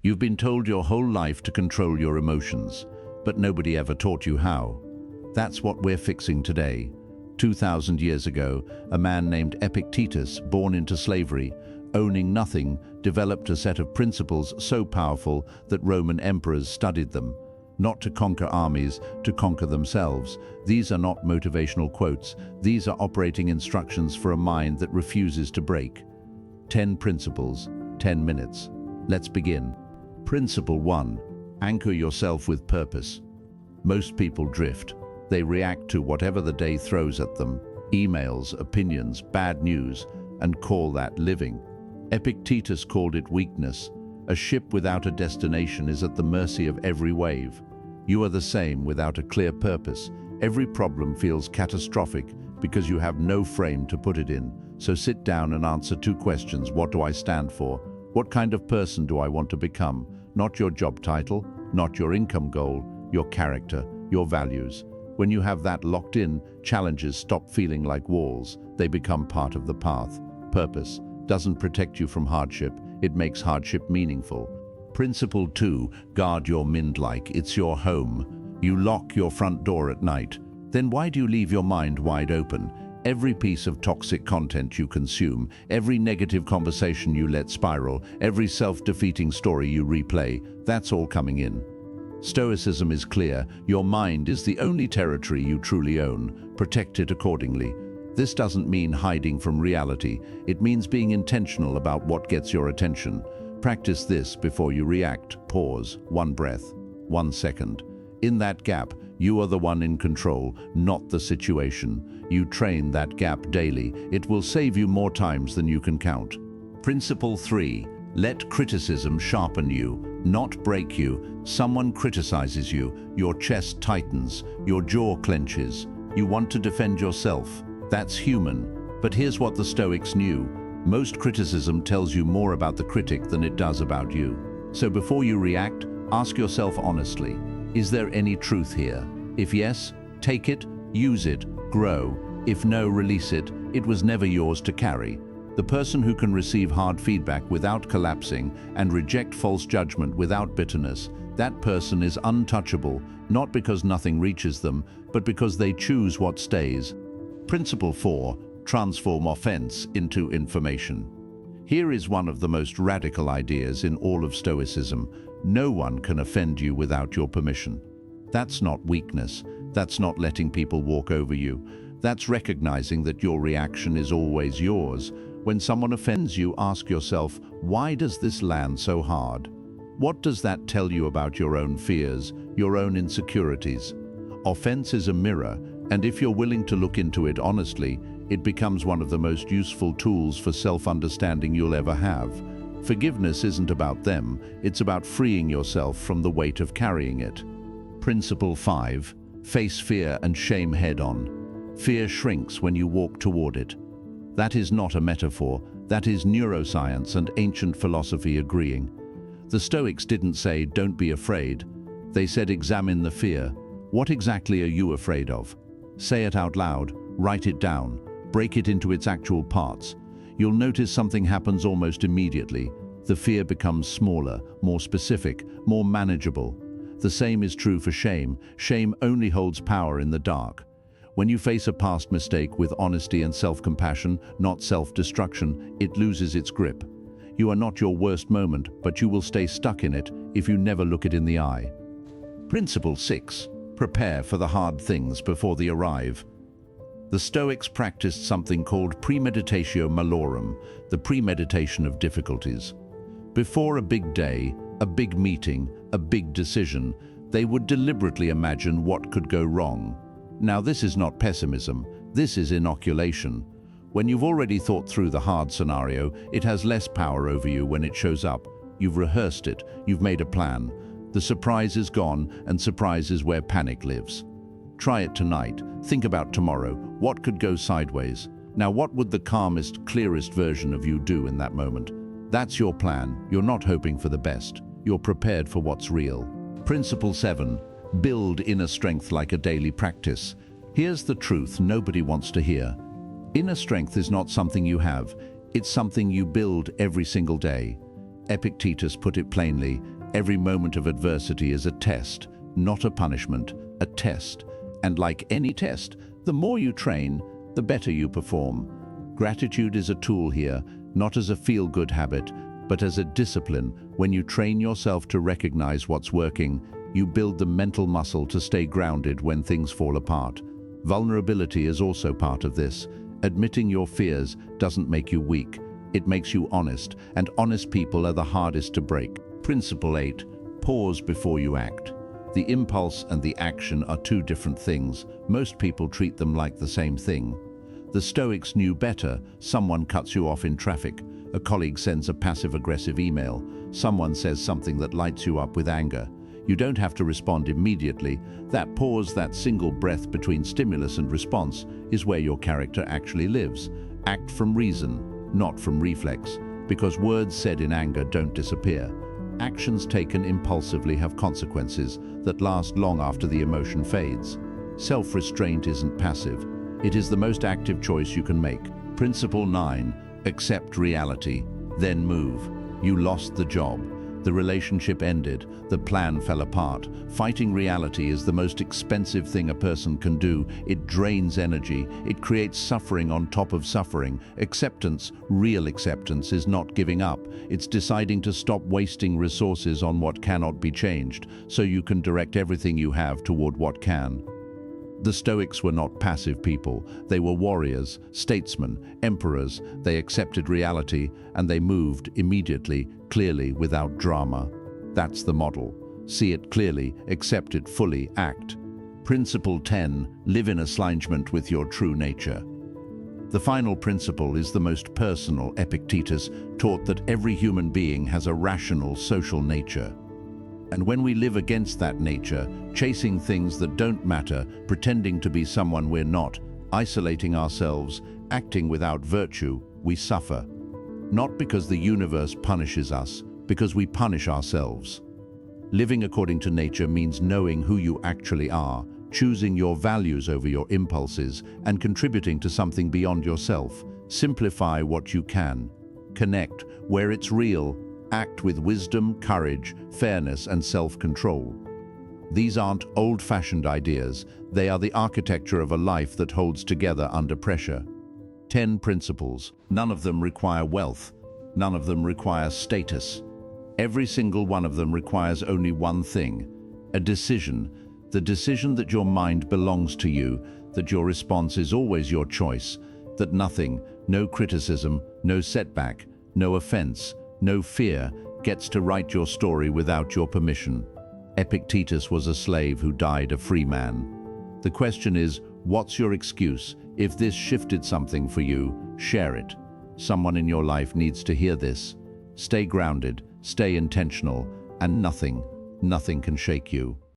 You've been told your whole life to control your emotions, but nobody ever taught you how. That's what we're fixing today. 2,000 years ago, a man named Epictetus, born into slavery, owning nothing, developed a set of principles so powerful that Roman emperors studied them. Not to conquer armies, to conquer themselves. These are not motivational quotes. These are operating instructions for a mind that refuses to break. 10 principles, 10 minutes. Let's begin. Principle 1. Anchor yourself with purpose. Most people drift. They react to whatever the day throws at them, emails, opinions, bad news, and call that living. Epictetus called it weakness. A ship without a destination is at the mercy of every wave. You are the same without a clear purpose. Every problem feels catastrophic because you have no frame to put it in. So sit down and answer 2 questions. What do I stand for? What kind of person do I want to become? Not your job title, not your income goal, your character, your values. When you have that locked in, challenges stop feeling like walls. They become part of the path. Purpose doesn't protect you from hardship. It makes hardship meaningful. Principle 2. Guard your mind like it's your home. You lock your front door at night. Then why do you leave your mind wide open? Every piece of toxic content you consume, every negative conversation you let spiral, every self-defeating story you replay, that's all coming in. Stoicism is clear. Your mind is the only territory you truly own. Protect it accordingly. This doesn't mean hiding from reality. It means being intentional about what gets your attention. Practice this before you react. Pause. 1 breath. 1 second. In that gap, you are the one in control, not the situation. You train that gap daily. It will save you more times than you can count. Principle 3. Let criticism sharpen you, not break you. Someone criticizes you, your chest tightens, your jaw clenches. You want to defend yourself. That's human. But here's what the Stoics knew. Most criticism tells you more about the critic than it does about you. So before you react, ask yourself honestly, is there any truth here? If yes, take it, use it, grow. If no, release it. It was never yours to carry. The person who can receive hard feedback without collapsing and reject false judgment without bitterness, that person is untouchable, not because nothing reaches them, but because they choose what stays. Principle 4. Transform offense into information. Here is one of the most radical ideas in all of Stoicism. No one can offend you without your permission. That's not weakness. That's not letting people walk over you. That's recognizing that your reaction is always yours. When someone offends you, ask yourself, why does this land so hard? What does that tell you about your own fears, your own insecurities? Offense is a mirror, and if you're willing to look into it honestly, it becomes one of the most useful tools for self-understanding you'll ever have. Forgiveness isn't about them, it's about freeing yourself from the weight of carrying it. Principle 5. Face fear and shame head-on. Fear shrinks when you walk toward it. That is not a metaphor, that is neuroscience and ancient philosophy agreeing. The Stoics didn't say, don't be afraid. They said, examine the fear. What exactly are you afraid of? Say it out loud, write it down, break it into its actual parts. You'll notice something happens almost immediately. The fear becomes smaller, more specific, more manageable. The same is true for shame. Shame only holds power in the dark. When you face a past mistake with honesty and self-compassion, not self-destruction, it loses its grip. You are not your worst moment, but you will stay stuck in it if you never look it in the eye. Principle 6. Prepare for the hard things before they arrive. The Stoics practiced something called premeditatio malorum, the premeditation of difficulties. Before a big day, a big meeting, a big decision, they would deliberately imagine what could go wrong. Now, this is not pessimism, this is inoculation. When you've already thought through the hard scenario, it has less power over you when it shows up. You've rehearsed it, you've made a plan. The surprise is gone, and surprise is where panic lives. Try it tonight. Think about tomorrow. What could go sideways? Now, what would the calmest, clearest version of you do in that moment? That's your plan. You're not hoping for the best. You're prepared for what's real. Principle 7. Build inner strength like a daily practice. Here's the truth nobody wants to hear. Inner strength is not something you have. It's something you build every single day. Epictetus put it plainly, Every moment of adversity is a test, not a punishment, a test. And like any test, the more you train, the better you perform. Gratitude is a tool here, not as a feel-good habit, but as a discipline. When you train yourself to recognize what's working, you build the mental muscle to stay grounded when things fall apart. Vulnerability is also part of this. Admitting your fears doesn't make you weak. It makes you honest, and honest people are the hardest to break. Principle 8. Pause before you act. The impulse and the action are two different things. Most people treat them like the same thing. The Stoics knew better. Someone cuts you off in traffic. A colleague sends a passive-aggressive email. Someone says something that lights you up with anger. You don't have to respond immediately. That pause, that single breath between stimulus and response, is where your character actually lives. Act from reason, not from reflex, because words said in anger don't disappear. Actions taken impulsively have consequences that last long after the emotion fades. Self-restraint isn't passive. It is the most active choice you can make. Principle 9. Accept reality, then move. You lost the job. The relationship ended. The plan fell apart. Fighting reality is the most expensive thing a person can do. It drains energy. It creates suffering on top of suffering. Acceptance, real acceptance, is not giving up. It's deciding to stop wasting resources on what cannot be changed, so you can direct everything you have toward what can. The Stoics were not passive people. They were warriors, statesmen, emperors. They accepted reality, and they moved immediately, clearly, without drama. That's the model. See it clearly, accept it fully, act. Principle 10. Live in alignment with your true nature. The final principle is the most personal. Epictetus taught that every human being has a rational social nature. And when we live against that nature, chasing things that don't matter, pretending to be someone we're not, isolating ourselves, acting without virtue, we suffer. Not because the universe punishes us, because we punish ourselves. Living according to nature means knowing who you actually are, choosing your values over your impulses, and contributing to something beyond yourself. Simplify what you can. Connect where it's real. Act with wisdom, courage, fairness, and self-control. These aren't old-fashioned ideas. They are the architecture of a life that holds together under pressure. 10 principles. None of them require wealth. None of them require status. Every single one of them requires only one thing: a decision. The decision that your mind belongs to you, that your response is always your choice, that nothing, no criticism, no setback, no offense, no fear, gets to write your story without your permission. Epictetus was a slave who died a free man. The question is, what's your excuse? If this shifted something for you, share it. Someone in your life needs to hear this. Stay grounded, stay intentional, and nothing can shake you.